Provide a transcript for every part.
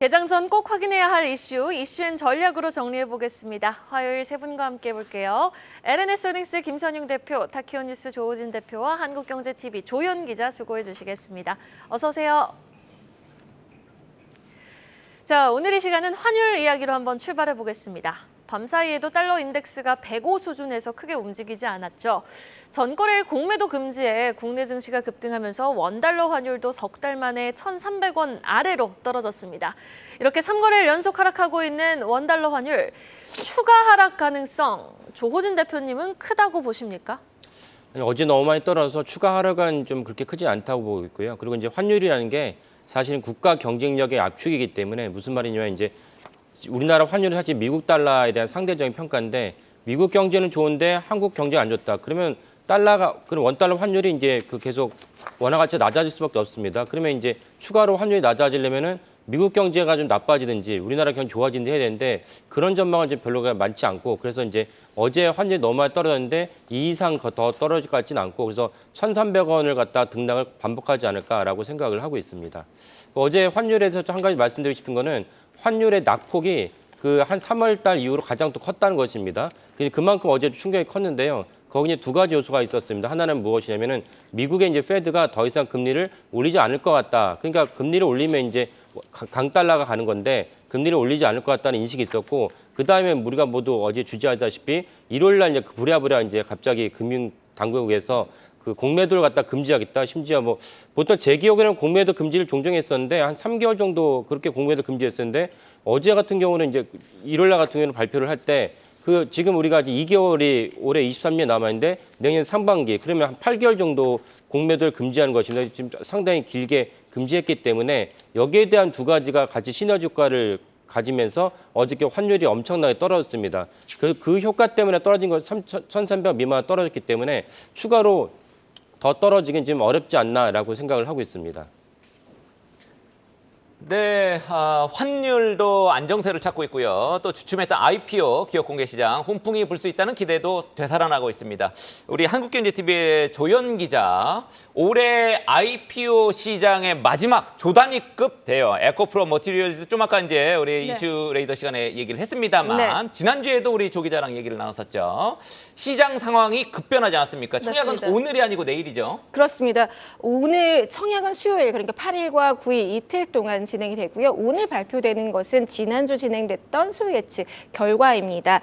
개장 전 꼭 확인해야 할 이슈앤 전략으로 정리해보겠습니다. 화요일 세 분과 함께 해볼게요. LNS홀딩스 김선용 대표, 타키오뉴스 조호진 대표와 한국경제TV 조현 기자 수고해 주시겠습니다. 어서 오세요. 자, 오늘 이 시간은 환율 이야기로 한번 출발해 보겠습니다. 밤사이에도 달러 인덱스가 105 수준에서 크게 움직이지 않았죠. 전거래일 공매도 금지에 국내 증시가 급등하면서 원달러 환율도 석 달 만에 1,300원 아래로 떨어졌습니다. 이렇게 3거래일 연속 하락하고 있는 원달러 환율, 추가 하락 가능성 조호진 대표님은 크다고 보십니까? 어제 너무 많이 떨어져서 추가 하락은 좀 그렇게 크지 않다고 보고 있고요. 그리고 이제 환율이라는 게 사실은 국가 경쟁력의 압축이기 때문에 무슨 말이냐면 이제 우리나라 환율은 사실 미국 달러에 대한 상대적인 평가인데 미국 경제는 좋은데 한국 경제가 안 좋다. 그러면 그럼 원달러 환율이 이제 계속 원화 가치가 낮아질 수밖에 없습니다. 그러면 이제 추가로 환율이 낮아지려면은 미국 경제가 좀 나빠지든지 우리나라 경제 좋아지든지 해야 되는데 그런 전망은 이제 별로 많지 않고 그래서 이제 어제 환율이 너무 많이 떨어졌는데 이 이상 더 떨어질 것 같지는 않고 그래서 1,300원을 갖다 등락을 반복하지 않을까라고 생각을 하고 있습니다. 어제 환율에서 한 가지 말씀드리고 싶은 거는 환율의 낙폭이 한 3월 달 이후로 가장 또 컸다는 것입니다. 그만큼 어제 충격이 컸는데요. 거기에 두 가지 요소가 있었습니다. 하나는 무엇이냐면은 미국의 이제 페드가 더 이상 금리를 올리지 않을 것 같다. 그러니까 금리를 올리면 이제 강달러가 가는 건데 금리를 올리지 않을 것 같다는 인식이 있었고 그 다음에 우리가 모두 어제 주재하다시피 일요일 날 이제 부랴부랴 이제 갑자기 금융 당국에서 공매도를 갖다 금지하겠다. 심지어 보통 제 기억에는 공매도 금지를 종종 했었는데 한 3개월 정도 그렇게 공매도 금지했었는데 어제 같은 경우는 이제 일요일 날 같은 경우는 발표를 할 때 지금 우리가 이제 2개월이 올해 23년 남았는데 내년 상반기 그러면 한 8개월 정도 공매도를 금지하는 것입니다. 지금 상당히 길게 금지했기 때문에 여기에 대한 두 가지가 같이 시너지 효과를 가지면서 어저께 환율이 엄청나게 떨어졌습니다. 그 효과 때문에 떨어진 건 1,300 미만 떨어졌기 때문에 추가로 더 떨어지긴 좀 어렵지 않나라고 생각을 하고 있습니다. 네, 환율도 안정세를 찾고 있고요. 또 주춤했던 IPO 기업 공개 시장 훈풍이 불 수 있다는 기대도 되살아나고 있습니다. 우리 한국경제TV의 조현 기자, 올해 IPO 시장의 마지막 조단위급 대여 에코프로 머티리얼즈 좀 아까 이제 우리 이슈 레이더 시간에 얘기를 했습니다만 지난주에도 우리 조 기자랑 얘기를 나눴었죠. 시장 상황이 급변하지 않았습니까? 청약은 맞습니다. 오늘이 아니고 내일이죠. 그렇습니다. 오늘 청약은 수요일 그러니까 8일과 9일 이틀 동안 진행이 되고요. 오늘 발표되는 것은 지난주 진행됐던 수요 예측 결과입니다.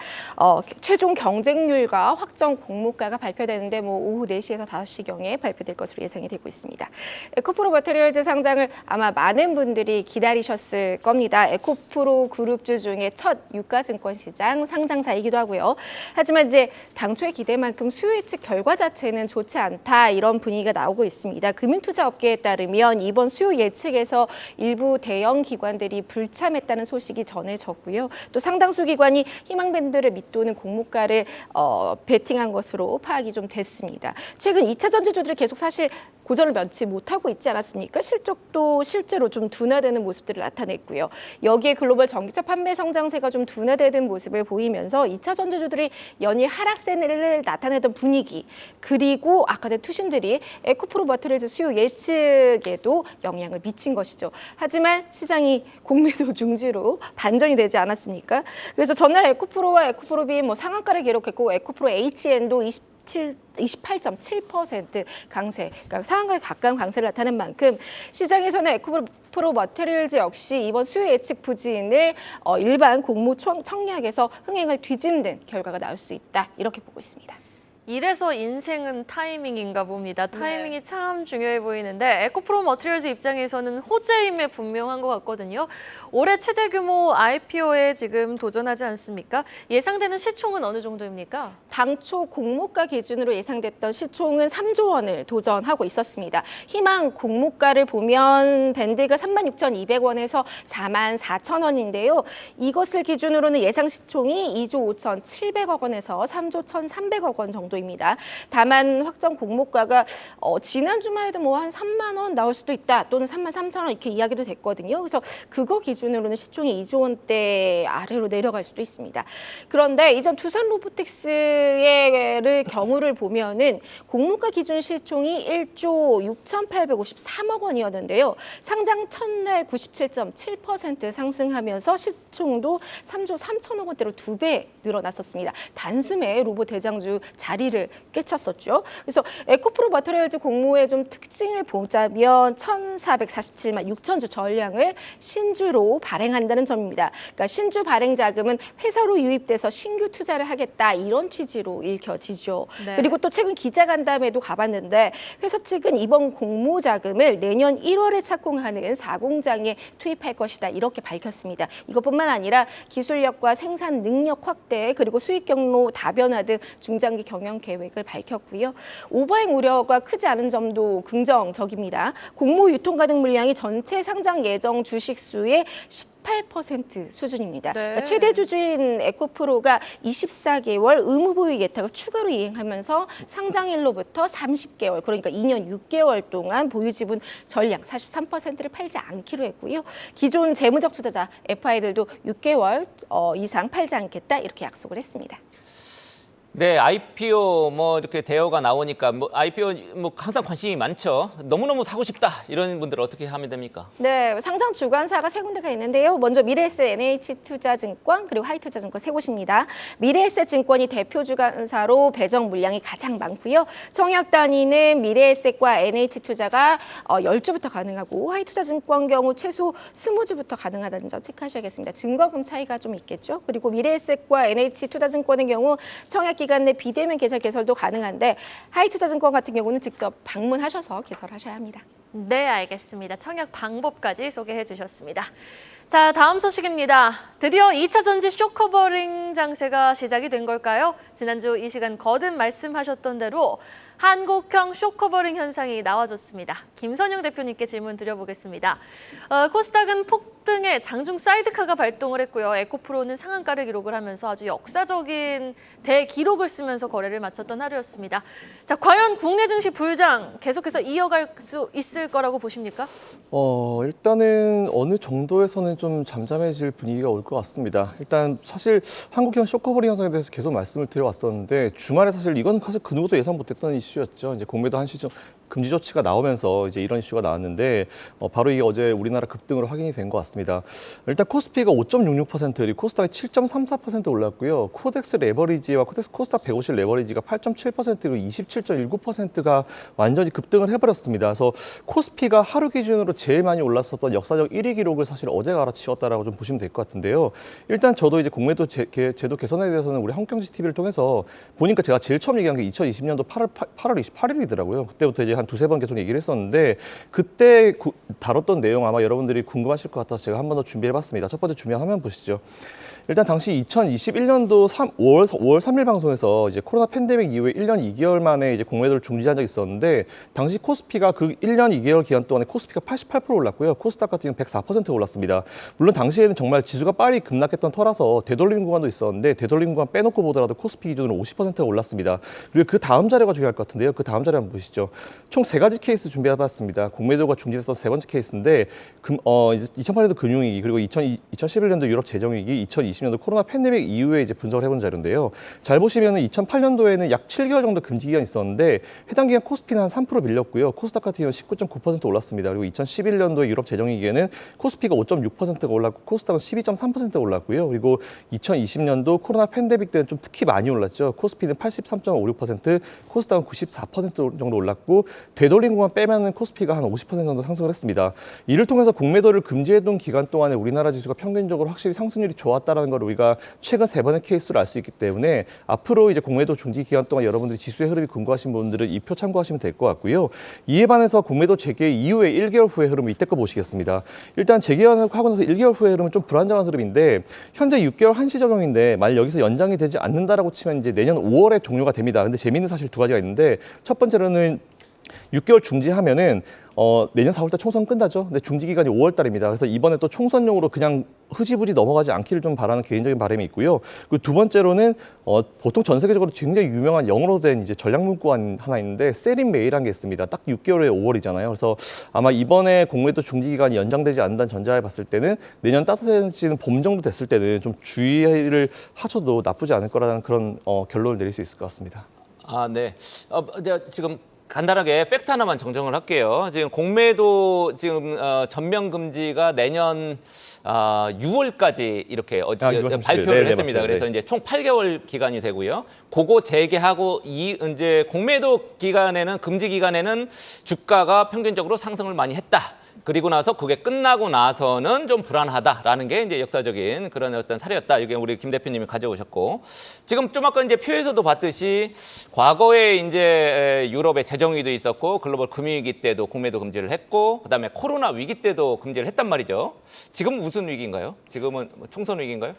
최종 경쟁률과 확정 공모가가 발표되는데 오후 4시에서 5시경에 발표될 것으로 예상이 되고 있습니다. 에코프로 머티리얼즈 상장을 아마 많은 분들이 기다리셨을 겁니다. 에코프로 그룹주 중에 첫 유가증권 시장 상장사이기도 하고요. 하지만 이제 당초의 기대만큼 수요 예측 결과 자체는 좋지 않다 이런 분위기가 나오고 있습니다. 금융투자업계에 따르면 이번 수요 예측에서 일부 대형 기관들이 불참했다는 소식이 전해졌고요. 또 상당수 기관이 희망밴드를 밑도는 공모가를 베팅한 것으로 파악이 좀 됐습니다. 최근 2차 전지주들이 계속 사실 고전을 면치 못하고 있지 않았습니까? 실적도 실제로 좀 둔화되는 모습들을 나타냈고요. 여기에 글로벌 전기차 판매 성장세가 좀 둔화되는 모습을 보이면서 2차 전지주들이 연일 하락세를 나타내던 분위기 그리고 아까 된 투신들이 에코프로 머티리얼즈 수요 예측에도 영향을 미친 것이죠. 하지만 시장이 공매도 중지로 반전이 되지 않았습니까? 그래서 전날 에코프로와 에코프로비 상한가를 기록했고 에코프로 HN도 28.7% 강세, 그러니까 상한가에 가까운 강세를 나타낸 만큼 시장에서는 에코프로 머티리얼즈 역시 이번 수요 예측 부진을 일반 공모 청약에서 흥행을 뒤집는 결과가 나올 수 있다 이렇게 보고 있습니다. 이래서 인생은 타이밍인가 봅니다. 타이밍이 참 중요해 보이는데 에코프로 머티리얼즈 입장에서는 호재임에 분명한 것 같거든요. 올해 최대 규모 IPO에 지금 도전하지 않습니까? 예상되는 시총은 어느 정도입니까? 당초 공모가 기준으로 예상됐던 시총은 3조 원을 도전하고 있었습니다. 희망 공모가를 보면 밴드가 36,200원에서 44,000원인데요. 이것을 기준으로는 예상 시총이 2조 5,700억 원에서 3조 1,300억 원 정도 정도입니다. 다만 확정 공모가가 지난 주말에도 뭐 한 3만 원 나올 수도 있다 또는 3만 3천 원 이렇게 이야기도 됐거든요. 그래서 그거 기준으로는 시총이 2조 원대 아래로 내려갈 수도 있습니다. 그런데 이전 두산 로보틱스의 경우를 보면은 공모가 기준 시총이 1조 6,853억 원이었는데요. 상장 첫날 97.7% 상승하면서 시총도 3조 3천억 원대로 2배 늘어났었습니다. 단숨에 로봇 대장주 자리를 꿰찼었죠. 그래서 에코프로 머터리얼즈 공모의 좀 특징을 보자면 1,447만 6천 주 전량을 신주로 발행한다는 점입니다. 그러니까 신주 발행 자금은 회사로 유입돼서 신규 투자를 하겠다 이런 취지로 읽혀지죠. 네. 그리고 또 최근 기자간담회도 가봤는데 회사 측은 이번 공모 자금을 내년 1월에 착공하는 4공장에 투입할 것이다 이렇게 밝혔습니다. 이것뿐만 아니라 기술력과 생산 능력 확대 그리고 수익 경로 다변화 등 중장기 경영 계획을 밝혔고요. 오버행 우려가 크지 않은 점도 긍정적입니다. 공모 유통 가능 물량이 전체 상장 예정 주식 수의 18% 수준입니다. 네. 그러니까 최대 주주인 에코프로가 24개월 의무 보유 예탁을 추가로 이행하면서 상장일로부터 30개월, 그러니까 2년 6개월 동안 보유 지분 전량 43%를 팔지 않기로 했고요. 기존 재무적 투자자 FI들도 6개월 이상 팔지 않겠다 이렇게 약속을 했습니다. 네, IPO 뭐 이렇게 대여가 나오니까 뭐 IPO 뭐 항상 관심이 많죠. 너무너무 사고 싶다 이런 분들 어떻게 하면 됩니까? 네, 상장 주관사가 세 군데가 있는데요. 먼저 미래에셋, NH투자증권 그리고 하이투자증권 세 곳입니다. 미래에셋증권이 대표 주관사로 배정 물량이 가장 많고요. 청약 단위는 미래에셋과 NH투자가 10주부터 가능하고 하이투자증권 경우 최소 20주부터 가능하다는 점 체크하셔야겠습니다. 증거금 차이가 좀 있겠죠. 그리고 미래에셋과 NH투자증권의 경우 청약 기간 내 비대면 계좌 개설도 가능한데 하이투자증권 같은 경우는 직접 방문하셔서 개설하셔야 합니다. 네, 알겠습니다. 청약 방법까지 소개해 주셨습니다. 자, 다음 소식입니다. 드디어 2차 전지 쇼커버링 장세가 시작이 된 걸까요? 지난주 이 시간 거듭 말씀하셨던 대로 한국형 쇼커버링 현상이 나와줬습니다. 김선영 대표님께 질문 드려보겠습니다. 코스닥은 폭등에 장중 사이드카가 발동을 했고요. 에코프로는 상한가를 기록을 하면서 아주 역사적인 대기록을 쓰면서 거래를 마쳤던 하루였습니다. 자, 과연 국내 증시 불장 계속해서 이어갈 수 있을 거라고 보십니까? 일단은 어느 정도에서는 좀 잠잠해질 분위기가 올 것 같습니다. 일단 사실 한국형 쇼커버링 현상에 대해서 계속 말씀을 드려왔었는데 주말에 사실 이건 사실 그 누구도 예상 못했던 이슈였죠. 이제 공매도 한시점 금지 조치가 나오면서 이제 이런 이슈가 나왔는데 바로 이게 어제 우리나라 급등으로 확인이 된 것 같습니다. 일단 코스피가 5.66%, 그리고 코스닥이 7.34% 올랐고요. 코덱스 레버리지와 코스닥 150 레버리지가 8.7% 그리고 27.19%가 완전히 급등을 해버렸습니다. 그래서 코스피가 하루 기준으로 제일 많이 올랐었던 역사적 1위 기록을 사실 어제 갈아치웠다라고 좀 보시면 될 것 같은데요. 일단 저도 이제 공매도 제도 개선에 대해서는 우리 한국경제 TV를 통해서 보니까 제가 제일 처음 얘기한 게 2020년도 8월 28일이더라고요. 그때부터 이제 한 두세 번 계속 얘기를 했었는데 그때 다뤘던 내용 아마 여러분들이 궁금하실 것 같아서 제가 한 번 더 준비해봤습니다. 첫 번째 준비한 화면 보시죠. 일단 당시 2021년도 5월 3일 방송에서 이제 코로나 팬데믹 이후에 1년 2개월 만에 이제 공매도를 중지한 적이 있었는데 당시 코스피가 그 1년 2개월 기간 동안에 코스피가 88% 올랐고요. 코스닥 같은 경우는 104% 올랐습니다. 물론 당시에는 정말 지수가 빨리 급락했던 터라서 되돌림 구간도 있었는데 되돌림 구간 빼놓고 보더라도 코스피 기준으로 50%가 올랐습니다. 그리고 그 다음 자료가 중요할 것 같은데요. 그 다음 자료 한번 보시죠. 총 3가지 케이스 준비해봤습니다. 공매도가 중지됐던 세 번째 케이스인데 2008년도 금융위기 그리고 2011년도 유럽 재정위기 2020년도 코로나 팬데믹 이후에 이제 분석을 해본 자료인데요. 잘 보시면은 2008년도에는 약 7개월 정도 금지 기간이 있었는데 해당 기간 코스피는 한 3% 밀렸고요. 코스닥 같은 경우는 19.9% 올랐습니다. 그리고 2011년도에 유럽 재정위기에는 코스피가 5.6%가 올랐고 코스닥은 12.3%가 올랐고요. 그리고 2020년도 코로나 팬데믹 때는 좀 특히 많이 올랐죠. 코스피는 83.56%, 코스닥은 94% 정도 올랐고 되돌림 구간 빼면은 코스피가 한 50% 정도 상승을 했습니다. 이를 통해서 공매도를 금지해둔 기간 동안에 우리나라 지수가 평균적으로 확실히 상승률이 좋았다라는 걸 우리가 최근 3번의 케이스로 알 수 있기 때문에 앞으로 이제 공매도 중지 기간 동안 여러분들이 지수의 흐름이 궁금하신 분들은 이 표 참고하시면 될 것 같고요. 이에 반해서 공매도 재개 이후에 1개월 후의 흐름을 이때 거 보시겠습니다. 일단 재개하고 나서 1개월 후의 흐름은 좀 불안정한 흐름인데 현재 6개월 한시 적용인데 만약 여기서 연장이 되지 않는다라고 치면 이제 내년 5월에 종료가 됩니다. 근데 재미있는 사실 두 가지가 있는데 첫 번째로는 6개월 중지하면은 내년 4월달 총선 끝나죠. 근데 중지 기간이 5월달입니다. 그래서 이번에 또 총선용으로 그냥 흐지부지 넘어가지 않기를 좀 바라는 개인적인 바람이 있고요. 그리고 두 번째로는 보통 전 세계적으로 굉장히 유명한 영어로 된 이제 전략 문구가 하나 있는데 세린 메이라는 게 있습니다. 딱 6개월에 5월이잖아요. 그래서 아마 이번에 공매도 중지 기간이 연장되지 않는다는 전제하에 봤을 때는 내년 따뜻해지는 봄 정도 됐을 때는 좀 주의를 하셔도 나쁘지 않을 거라는 그런 결론을 내릴 수 있을 것 같습니다. 아, 네. 제가 지금 간단하게 팩트 하나만 정정을 할게요. 지금 공매도 지금 전면 금지가 내년 6월까지 이렇게 6월 30일. 발표를 네, 했습니다. 맞습니다. 그래서 네. 이제 총 8개월 기간이 되고요. 그거 재개하고 이제 공매도 기간에는 금지 기간에는 주가가 평균적으로 상승을 많이 했다. 그리고 나서 그게 끝나고 나서는 좀 불안하다라는 게 이제 역사적인 그런 어떤 사례였다. 이게 우리 김 대표님이 가져오셨고, 지금 좀 아까 이제 표에서도 봤듯이 과거에 이제 유럽의 재정위도 있었고 글로벌 금융위기 때도 공매도 금지를 했고, 그다음에 코로나 위기 때도 금지를 했단 말이죠. 지금 무슨 위기인가요? 지금은 뭐 총선 위기인가요?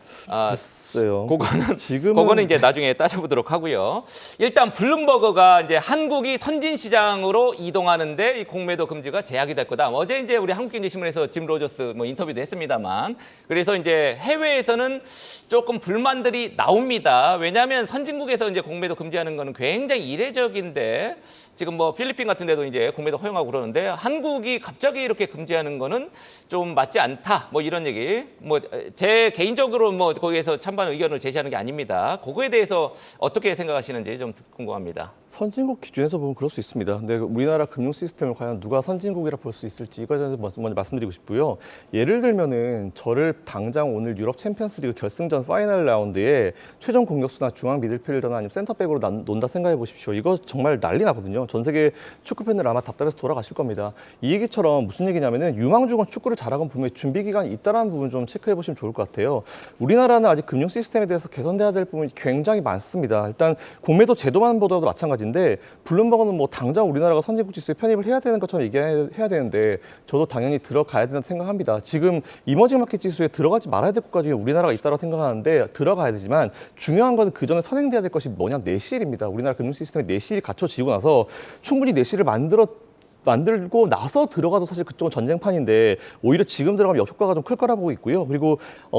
글쎄요. 그거는 이제 나중에 따져보도록 하고요. 일단 블룸버그가 이제 한국이 선진 시장으로 이동하는데 이 공매도 금지가 제약이 될 거다. 어제 이제 우리 한국경제신문에서 짐 로저스 뭐 인터뷰도 했습니다만, 그래서 이제 해외에서는 조금 불만들이 나옵니다. 왜냐하면 선진국에서 이제 공매도 금지하는 거는 굉장히 이례적인데, 지금 뭐 필리핀 같은 데도 이제 공매도 허용하고 그러는데 한국이 갑자기 이렇게 금지하는 거는 좀 맞지 않다. 뭐 이런 얘기. 뭐 제 개인적으로 뭐 거기에서 찬반 의견을 제시하는 게 아닙니다. 그거에 대해서 어떻게 생각하시는지 좀 궁금합니다. 선진국 기준에서 보면 그럴 수 있습니다. 근데 우리나라 금융 시스템을 과연 누가 선진국이라 볼 수 있을지 이거에 대해서 먼저 말씀드리고 싶고요. 예를 들면은 저를 당장 오늘 유럽 챔피언스리그 결승전 파이널 라운드에 최종 공격수나 중앙 미들필더나 아니면 센터백으로 논다 생각해 보십시오. 이거 정말 난리 나거든요. 전 세계 축구 팬들 아마 답답해서 돌아가실 겁니다. 이 얘기처럼 무슨 얘기냐면은 유망주건 축구를 잘하건 분명히 준비 기간이 있다라는 부분 좀 체크해 보시면 좋을 것 같아요. 우리나라는 아직 금융 시스템에 대해서 개선돼야 될 부분이 굉장히 많습니다. 일단 공매도 제도만 보더라도 마찬가지인데, 블룸버그는 뭐 당장 우리나라가 선진국 지수에 편입을 해야 되는 것처럼 얘기해야 되는데 저도 당연히 들어가야 된다고 생각합니다. 지금 이머징 마켓 지수에 들어가지 말아야 될 국가 중에 우리나라가 있다고 생각하는데 들어가야 되지만, 중요한 건 그 전에 선행돼야 될 것이 뭐냐, 내실입니다. 우리나라 금융 시스템의 내실이 갖춰지고 나서 충분히 내실을 만들고 나서 들어가도 사실 그쪽은 전쟁판인데 오히려 지금 들어가면 역효과가 좀 클 거라 보고 있고요. 그리고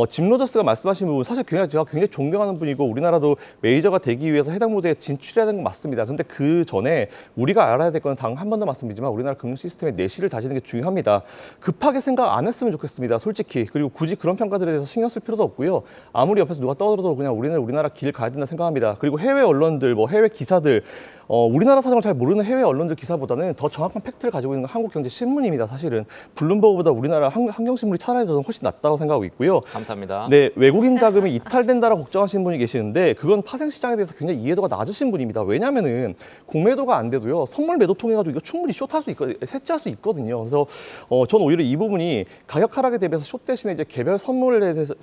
짐 로저스가 말씀하신 부분 사실 제가 굉장히 존경하는 분이고 우리나라도 메이저가 되기 위해서 해당 무대에 진출해야 되는 건 맞습니다. 근데 그 전에 우리가 알아야 될 건 단 한 번 더 말씀드리지만 우리나라 금융 시스템의 내실을 다지는 게 중요합니다. 급하게 생각 안 했으면 좋겠습니다. 솔직히. 그리고 굳이 그런 평가들에 대해서 신경 쓸 필요도 없고요. 아무리 옆에서 누가 떠들어도 그냥 우리는 우리나라 길 가야 된다 생각합니다. 그리고 해외 언론들, 뭐 해외 기사들, 우리나라 사정을 잘 모르는 해외 언론들 기사보다는 더 정확한 팩트를 가지고 있는 건 한국경제신문입니다. 사실은 블룸버그보다 우리나라 환경신문이 차라리 저는 훨씬 낫다고 생각하고 있고요. 감사합니다. 네, 외국인 자금이 이탈된다라고 걱정하시는 분이 계시는데 그건 파생시장에 대해서 굉장히 이해도가 낮으신 분입니다. 왜냐하면은 공매도가 안 돼도요, 선물 매도 통해가지고 이거 충분히 숏할 수 있거든요. 해지할 수 있거든요. 그래서 저는 오히려 이 부분이 가격 하락에 대비해서 숏 대신에 이제 개별 선물에 대해서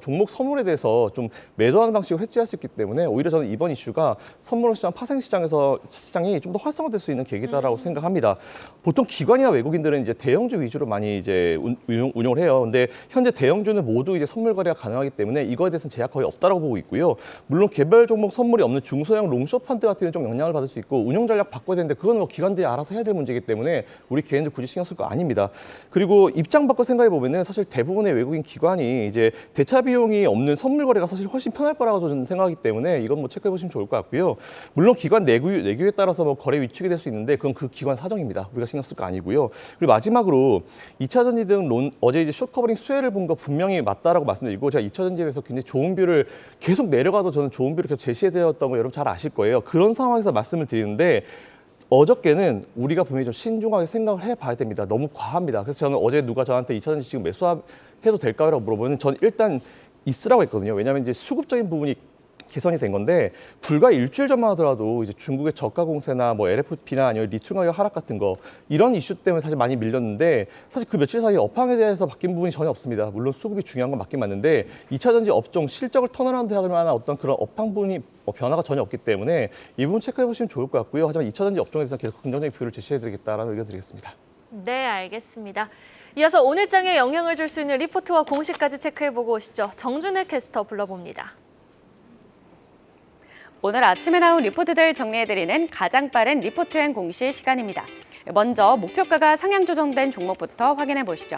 종목 선물에 대해서 좀 매도하는 방식으로 해지할 수 있기 때문에 오히려 저는 이번 이슈가 선물 시장, 파생 시장이 좀 더 활성화될 수 있는 계기다라고 생각합니다. 보통 기관이나 외국인들은 이제 대형주 위주로 많이 이제 운용을 해요. 근데 현재 대형주는 모두 이제 선물 거래가 가능하기 때문에 이거에 대해서는 제약 거의 없다라고 보고 있고요. 물론 개별 종목 선물이 없는 중소형 롱숏 펀드 같은 경우는 좀 영향을 받을 수 있고 운용 전략 바꿔야 되는데 그건 뭐 기관들이 알아서 해야 될 문제이기 때문에 우리 개인들 굳이 신경 쓸 거 아닙니다. 그리고 입장 바꿔 생각해 보면은 사실 대부분의 외국인 기관이 이제 대차 비용이 없는 선물 거래가 사실 훨씬 편할 거라고 저는 생각하기 때문에 이건 뭐 체크해 보시면 좋을 것 같고요. 물론 기관 내규에 따라서 뭐 거래 위축이 될 수 있는데 그건 그 기관 사정입니다. 우리가 신경 쓸 거 아니고요. 그리고 마지막으로 2차 전지 등 어제 이제 숏 커버링 수혜를 본 거 분명히 맞다라고 말씀드리고, 제가 2차 전지에 대해서 굉장히 좋은 뷰를 계속 내려가도 저는 좋은 뷰를 계속 제시해드렸던 거 여러분 잘 아실 거예요. 그런 상황에서 말씀을 드리는데 어저께는 우리가 분명히 좀 신중하게 생각을 해봐야 됩니다. 너무 과합니다. 그래서 저는 어제 누가 저한테 2차 전지 지금 매수해도 될까요? 라고 물어보면 저는 일단 있으라고 했거든요. 왜냐하면 이제 수급적인 부분이 개선이 된 건데 불과 일주일 전만 하더라도 이제 중국의 저가 공세나 뭐 LFP나 아니면 리튬 가격 하락 같은 거 이런 이슈 때문에 사실 많이 밀렸는데 사실 그 며칠 사이에 업황에 대해서 바뀐 부분이 전혀 없습니다. 물론 수급이 중요한 건 맞긴 맞는데 2차 전지 업종 실적을 턴어라운드 할 만한 어떤 그런 업황 부분이 변화가 전혀 없기 때문에 이 부분 체크해 보시면 좋을 것 같고요. 하지만 2차 전지 업종에 대해서 계속 긍정적인 뷰를 제시해드리겠다라는 의견 드리겠습니다. 네, 알겠습니다. 이어서 오늘 장에 영향을 줄 수 있는 리포트와 공시까지 체크해보고 오시죠. 정준혜 캐스터 불러봅니다. 오늘 아침에 나온 리포트들 정리해드리는 가장 빠른 리포트앤 공시 시간입니다. 먼저 목표가가 상향 조정된 종목부터 확인해 보시죠.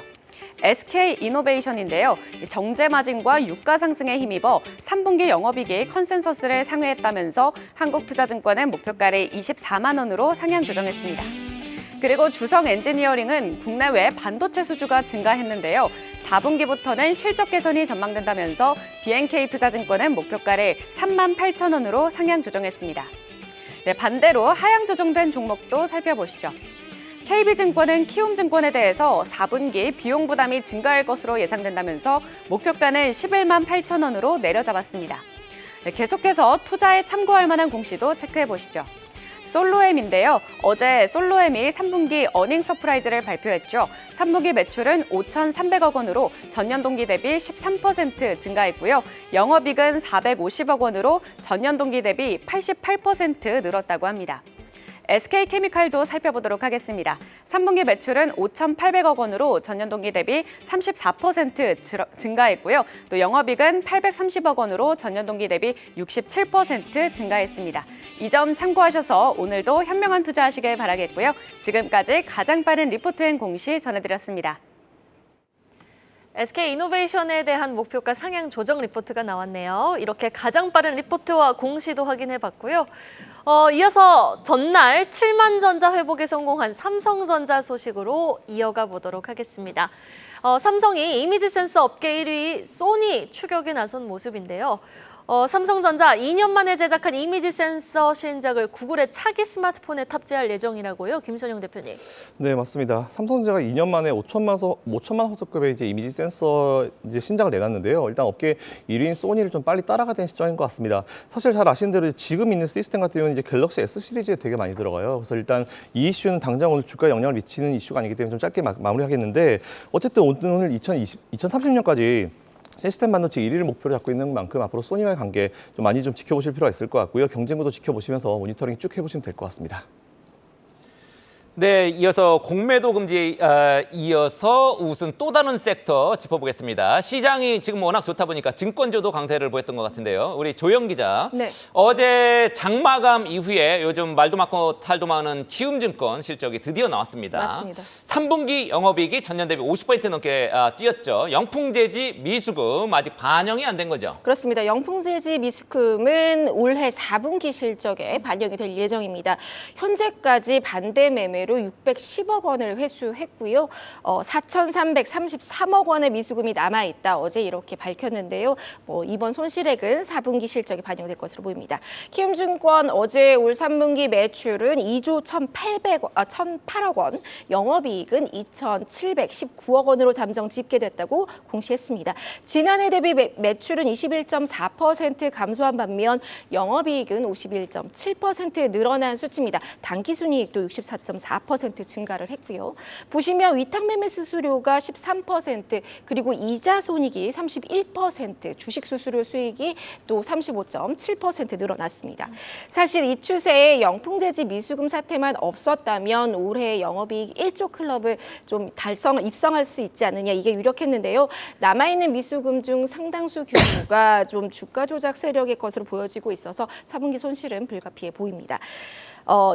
SK이노베이션인데요. 정제 마진과 유가 상승에 힘입어 3분기 영업이익이 컨센서스를 상회했다면서 한국투자증권은 목표가를 24만 원으로 상향 조정했습니다. 그리고 주성엔지니어링은 국내외 반도체 수주가 증가했는데요. 4분기부터는 실적 개선이 전망된다면서 BNK투자증권은 목표가를 3만 8천 원으로 상향 조정했습니다. 네, 반대로 하향 조정된 종목도 살펴보시죠. KB증권은 키움증권에 대해서 4분기 비용 부담이 증가할 것으로 예상된다면서 목표가는 11만 8천 원으로 내려잡았습니다. 네, 계속해서 투자에 참고할 만한 공시도 체크해 보시죠. 솔로엠인데요. 어제 솔로엠이 3분기 어닝 서프라이즈를 발표했죠. 3분기 매출은 5,300억 원으로 전년 동기 대비 13% 증가했고요. 영업이익은 450억 원으로 전년 동기 대비 88% 늘었다고 합니다. SK케미칼도 살펴보도록 하겠습니다. 3분기 매출은 5,800억 원으로 전년 동기 대비 34% 증가했고요. 또 영업이익은 830억 원으로 전년 동기 대비 67% 증가했습니다. 이 점 참고하셔서 오늘도 현명한 투자하시길 바라겠고요. 지금까지 가장 빠른 리포트앤 공시 전해드렸습니다. SK이노베이션에 대한 목표가 상향 조정 리포트가 나왔네요. 이렇게 가장 빠른 리포트와 공시도 확인해봤고요. 이어서 전날 7만 전자 회복에 성공한 삼성전자 소식으로 이어가 보도록 하겠습니다. 삼성이 이미지 센서 업계 1위 소니 추격에 나선 모습인데요. 삼성전자 2년 만에 제작한 이미지 센서 신작을 구글의 차기 스마트폰에 탑재할 예정이라고요. 김선영 대표님. 네, 맞습니다. 삼성전자가 2년 만에 5천만 화소급의 이제 이미지 센서 이제 신작을 내놨는데요. 일단 업계 1위인 소니를 좀 빨리 따라가야 되는 시점인 것 같습니다. 사실 잘 아시는 대로 지금 있는 시스템 같은 경우는 이제 갤럭시 S 시리즈에 되게 많이 들어가요. 그래서 일단 이 이슈는 당장 오늘 주가에 영향을 미치는 이슈가 아니기 때문에 좀 짧게 마무리하겠는데 어쨌든 오늘 2030년까지 시스템 반도체 1위를 목표로 잡고 있는 만큼 앞으로 소니와의 관계 좀 많이 좀 지켜보실 필요가 있을 것 같고요. 경쟁구도 지켜보시면서 모니터링 쭉 해보시면 될 것 같습니다. 네, 이어서 공매도 금지에 이어서 웃은 또 다른 섹터 짚어보겠습니다. 시장이 지금 워낙 좋다 보니까 증권주도 강세를 보였던 것 같은데요. 우리 조영 기자, 네. 어제 장마감 이후에 요즘 말도 많고 탈도 많은 키움증권 실적이 드디어 나왔습니다. 맞습니다. 3분기 영업이익이 전년 대비 50% 넘게 뛰었죠. 영풍재지 미수금 아직 반영이 안 된 거죠? 그렇습니다. 영풍재지 미수금은 올해 4분기 실적에 반영이 될 예정입니다. 현재까지 반대 매매로 610억 원을 회수했고요. 4,333억 원의 미수금이 남아있다. 어제 이렇게 밝혔는데요. 이번 손실액은 4분기 실적에 반영될 것으로 보입니다. 키움증권 어제 올 3분기 매출은 2조 1,008억 원, 영업이익은 2,719억 원으로 잠정 집계됐다고 공시했습니다. 지난해 대비 매출은 21.4% 감소한 반면 영업이익은 51.7% 늘어난 수치입니다. 당기순이익도 64.4% 증가를 했고요. 보시면 위탁매매 수수료가 13%, 그리고 이자 손익이 31%, 주식 수수료 수익이 또 35.7% 늘어났습니다. 사실 이 추세에 영풍재지 미수금 사태만 없었다면 올해 영업이익 1조 클럽을 좀 입성할 수 있지 않느냐, 이게 유력했는데요. 남아있는 미수금 중 상당수 규모가 좀 주가 조작 세력의 것으로 보여지고 있어서 4분기 손실은 불가피해 보입니다.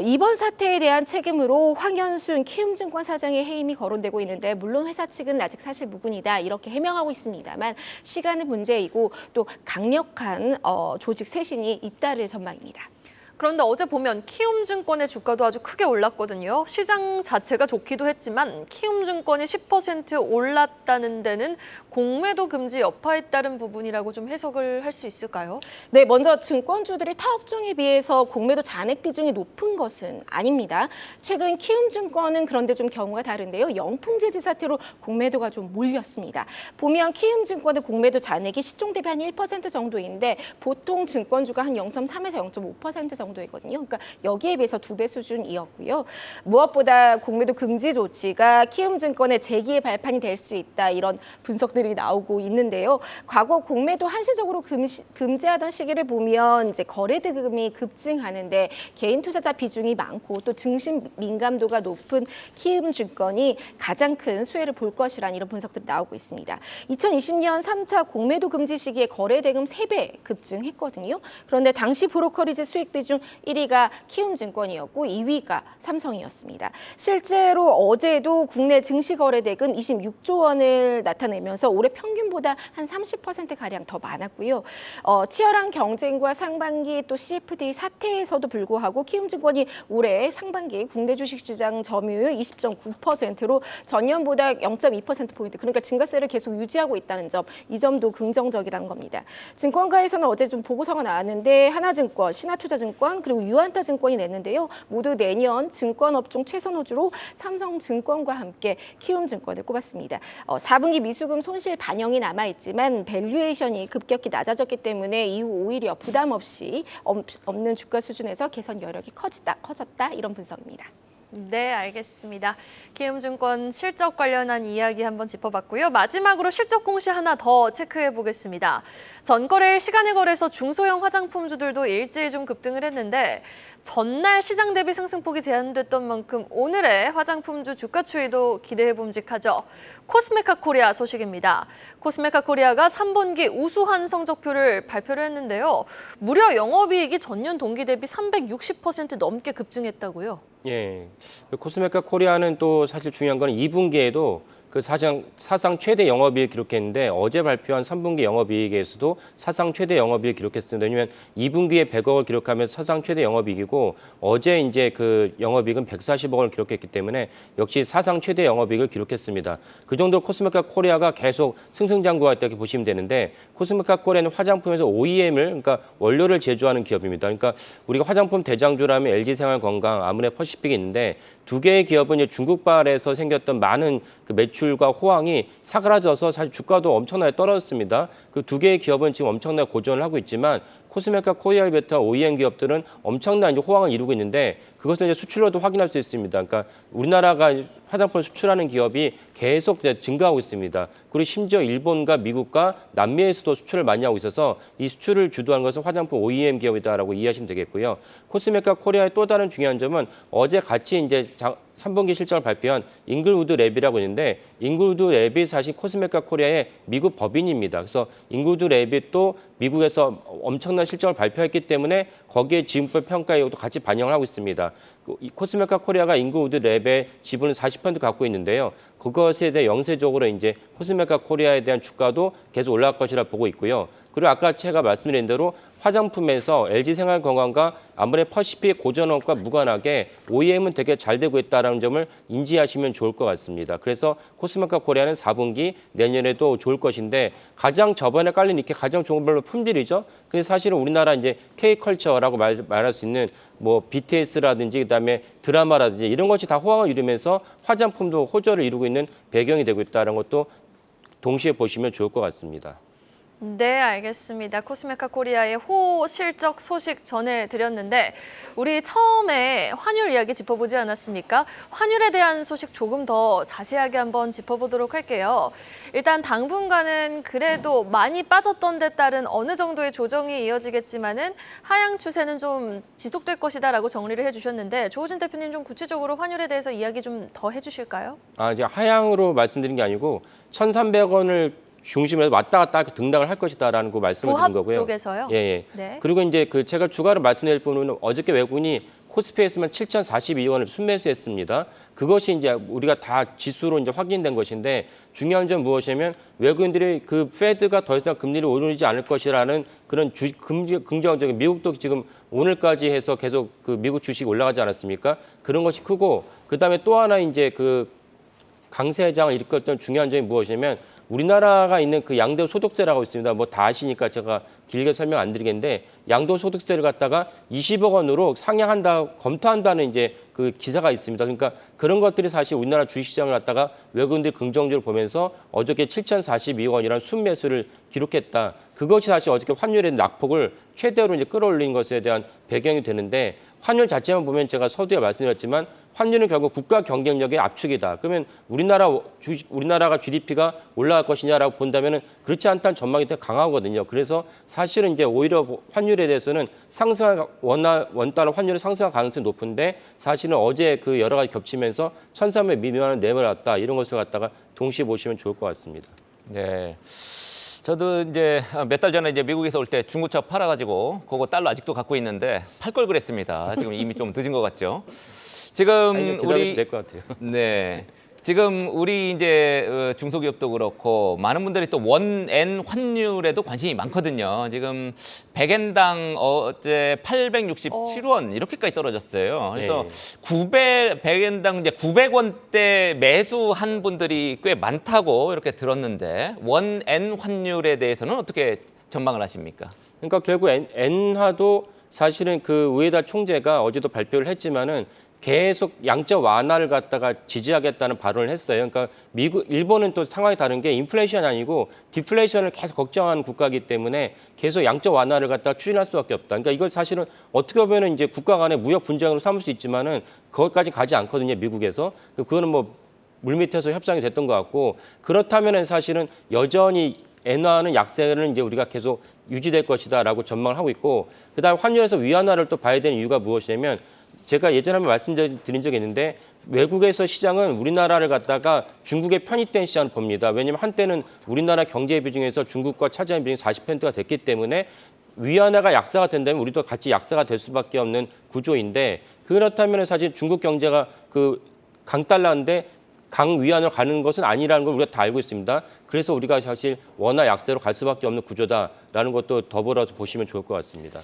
이번 사태에 대한 책임으로 황현순 키움증권 사장의 해임이 거론되고 있는데, 물론 회사 측은 아직 사실 무근이다 이렇게 해명하고 있습니다만 시간은 문제이고 또 강력한 조직 쇄신이 잇따를 전망입니다. 그런데 어제 보면 키움증권의 주가도 아주 크게 올랐거든요. 시장 자체가 좋기도 했지만 키움증권이 10% 올랐다는 데는 공매도 금지 여파에 따른 부분이라고 좀 해석을 할 수 있을까요? 네, 먼저 증권주들이 타 업종에 비해서 공매도 잔액 비중이 높은 것은 아닙니다. 최근 키움증권은 그런데 좀 경우가 다른데요. 영풍재지 사태로 공매도가 좀 몰렸습니다. 보면 키움증권의 공매도 잔액이 시총 대비 한 1% 정도인데 보통 증권주가 한 0.3에서 0.5% 정도 정도이거든요. 그러니까 여기에 비해서 2배 수준이었고요. 무엇보다 공매도 금지 조치가 키움증권의 재기의 발판이 될 수 있다 이런 분석들이 나오고 있는데요. 과거 공매도 한시적으로 금지하던 시기를 보면 이제 거래 대금이 급증하는데 개인 투자자 비중이 많고 또 증시 민감도가 높은 키움증권이 가장 큰 수혜를 볼 것이라는 이런 분석들이 나오고 있습니다. 2020년 3차 공매도 금지 시기에 거래 대금 3배 급증했거든요. 그런데 당시 브로커리지 수익 비중 1위가 키움증권이었고 2위가 삼성이었습니다. 실제로 어제도 국내 증시 거래 대금 26조 원을 나타내면서 올해 평균보다 한 30%가량 더 많았고요. 치열한 경쟁과 상반기 또 CFD 사태에서도 불구하고 키움증권이 올해 상반기 국내 주식시장 점유율 20.9%로 전년보다 0.2%포인트 그러니까 증가세를 계속 유지하고 있다는 점, 이 점도 긍정적이라는 겁니다. 증권가에서는 어제 좀 보고서가 나왔는데 하나증권, 신한투자증권 그리고 유한타증권이 냈는데요. 모두 내년 증권업종 최선 호주로 삼성증권과 함께 키움증권을 꼽았습니다. 4분기 미수금 손실 반영이 남아있지만 밸류에이션이 급격히 낮아졌기 때문에 이후 오히려 부담 없이 없는 주가 수준에서 개선 여력이 커졌다 이런 분석입니다. 네, 알겠습니다. 키움증권 실적 관련한 이야기 한번 짚어봤고요. 마지막으로 실적 공시 하나 더 체크해 보겠습니다. 전거래일 시간에 거래서 중소형 화장품주들도 일제히 좀 급등을 했는데 전날 시장 대비 상승폭이 제한됐던 만큼 오늘의 화장품주 주가 추이도 기대해 봄직하죠. 코스메카 코리아 소식입니다. 코스메카 코리아가 3분기 우수한 성적표를 발표를 했는데요. 무려 영업이익이 전년 동기 대비 360% 넘게 급증했다고요. 예, 코스메카 코리아는 또 사실 중요한 건 2분기에도 그 사상 최대 영업이익 기록했는데 어제 발표한 3분기 영업이익에서도 사상 최대 영업이익 기록했습니다. 왜냐하면 2분기에 100억을 기록하면서 사상 최대 영업이익이고 어제 이제 그 영업이익은 140억을 기록했기 때문에 역시 사상 최대 영업이익을 기록했습니다. 그 정도로 코스메카 코리아가 계속 승승장구했다고 보시면 되는데 코스메카 코리아는 화장품에서 OEM을 그러니까 원료를 제조하는 기업입니다. 그러니까 우리가 화장품 대장주라면 LG생활건강, 아모레퍼시픽이 있는데 두 개의 기업은 이제 중국발에서 생겼던 많은 그 매출과 호황이 사그라져서 사실 주가도 엄청나게 떨어졌습니다. 그 두 개의 기업은 지금 엄청나게 고전을 하고 있지만 코스메카 코리아를 비롯한 OEM 기업들은 엄청난 이제 호황을 이루고 있는데 그것은 이제 수출로도 확인할 수 있습니다. 그러니까 우리나라가 화장품을 수출하는 기업이 계속 이제 증가하고 있습니다. 그리고 심지어 일본과 미국과 남미에서도 수출을 많이 하고 있어서 이 수출을 주도하는 것은 화장품 OEM 기업이다라고 이해하시면 되겠고요. 코스메카 코리아의 또 다른 중요한 점은 어제 같이 이제 3분기 실적을 발표한 잉글우드 랩이라고 있는데 잉글우드 랩이 사실 코스메카 코리아의 미국 법인입니다. 그래서 잉글우드 랩이 또 미국에서 엄청난 실적을 발표했기 때문에 거기에 지분별 평가에도 같이 반영을 하고 있습니다. 코스메카 코리아가 잉글우드 랩의 지분을 40% 갖고 있는데요. 그것에 대해 영세적으로 이제 코스메카 코리아에 대한 주가도 계속 올라갈 것이라 보고 있고요. 그리고 아까 제가 말씀드린 대로 화장품에서 LG생활건강과 아모레퍼시픽 고전업과 무관하게 OEM은 되게 잘 되고 있다는 점을 인지하시면 좋을 것 같습니다. 그래서 코스메카 코리아는 4분기 내년에도 좋을 것인데 가장 저번에 깔린 이렇게 가장 좋은 별로 품질이죠. 근데 사실은 우리나라 이제 K컬처라고 말할 수 있는 뭐 BTS라든지 그다음에 드라마라든지 이런 것이 다 호황을 이루면서 화장품도 호조를 이루고 있는 배경이 되고 있다는 것도 동시에 보시면 좋을 것 같습니다. 네, 알겠습니다. 코스메카 코리아의 호실적 소식 전해드렸는데 우리 처음에 환율 이야기 짚어보지 않았습니까? 환율에 대한 소식 조금 더 자세하게 한번 짚어보도록 할게요. 일단 당분간은 그래도 많이 빠졌던 데 따른 어느 정도의 조정이 이어지겠지만은 하향 추세는 좀 지속될 것이다라고 정리를 해주셨는데 조우진 대표님 좀 구체적으로 환율에 대해서 이야기 좀 더 해주실까요? 이제 하향으로 말씀드린 게 아니고 1,300원을 중심에서 왔다 갔다 등락을 할 것이다라는 거 말씀을 드린 거고요. 쪽에서요? 예. 네. 그리고 이제 그 제가 추가로 말씀드릴 부분은 어저께 외국인이 코스피에서만 7,042원을 순매수했습니다. 그것이 이제 우리가 다 지수로 이제 확인된 것인데 중요한 점 무엇이냐면 외국인들이 그 페드가 더 이상 금리를 오르지 않을 것이라는 그런 긍정적인 미국도 지금 오늘까지 해서 계속 그 미국 주식 올라가지 않았습니까? 그런 것이 크고 그다음에 또 하나 이제 그 강세장을 이끌었던 중요한 점이 무엇이냐면 우리나라가 있는 그 양도소득세라고 있습니다. 뭐 다 아시니까 제가 길게 설명 안 드리겠는데 양도소득세를 갖다가 20억 원으로 검토한다는 이제 그 기사가 있습니다. 그러니까 그런 것들이 사실 우리나라 주식시장을 갖다가 외국인들이 긍정적으로 보면서 어저께 7,042억 원이라는 순매수를 기록했다. 그것이 사실 어저께 환율의 낙폭을 최대로 이제 끌어올린 것에 대한 배경이 되는데 환율 자체만 보면 제가 서두에 말씀드렸지만 환율은 결국 국가 경쟁력의 압축이다. 그러면 우리나라가 GDP가 올라갈 것이냐라고 본다면은 그렇지 않다는 전망이 되게 강하거든요. 그래서 사실은 이제 오히려 환율에 대해서는 원달러 환율이 상승할 가능성이 높은데 사실은 어제 그 여러 가지 겹치면서 1,300 미만을 내밀었다. 이런 것을 갖다가 동시에 보시면 좋을 것 같습니다. 네. 저도 이제 몇 달 전에 이제 미국에서 올 때 중고차 팔아가지고 그거 달러 아직도 갖고 있는데 팔 걸 그랬습니다. 지금 이미 좀 늦은 것 같죠. 지금 우리 될것 같아요. 네. 지금 우리 이제 중소기업도 그렇고 많은 분들이 또 원엔 환율에도 관심이 많거든요. 지금 100엔당 어제 867원 이렇게까지 떨어졌어요. 그래서 네. 100엔당 이제 900원대 매수한 분들이 꽤 많다고 이렇게 들었는데 원엔 환율에 대해서는 어떻게 전망을 하십니까? 그러니까 결국 엔화도 사실은 그 우에다 총재가 어제도 발표를 했지만은 계속 양적 완화를 갖다가 지지하겠다는 발언을 했어요. 그러니까 일본은 또 상황이 다른 게 인플레이션이 아니고 디플레이션을 계속 걱정하는 국가이기 때문에 계속 양적 완화를 갖다가 추진할 수밖에 없다. 그러니까 이걸 사실은 어떻게 보면 이제 국가 간의 무역 분쟁으로 삼을 수 있지만은 거기까지 가지 않거든요, 미국에서. 그거는 뭐 물밑에서 협상이 됐던 것 같고 그렇다면은 사실은 여전히 엔화는 약세는 이제 우리가 계속 유지될 것이다라고 전망을 하고 있고 그다음에 환율에서 위안화를 또 봐야 되는 이유가 무엇이냐면 제가 예전에 한번 말씀드린 적이 있는데 외국에서 시장은 우리나라를 갖다가 중국의 편입된 시장을 봅니다. 왜냐하면 한때는 우리나라 경제 비중에서 중국과 차지하는 비중이 40%가 됐기 때문에 위안화가 약세가 된다면 우리도 같이 약세가 될 수밖에 없는 구조인데 그렇다면 사실 중국 경제가 그 강달러인데 강위안으로 가는 것은 아니라는 걸 우리가 다 알고 있습니다. 그래서 우리가 사실 원화 약세로 갈 수밖에 없는 구조다라는 것도 더불어서 보시면 좋을 것 같습니다.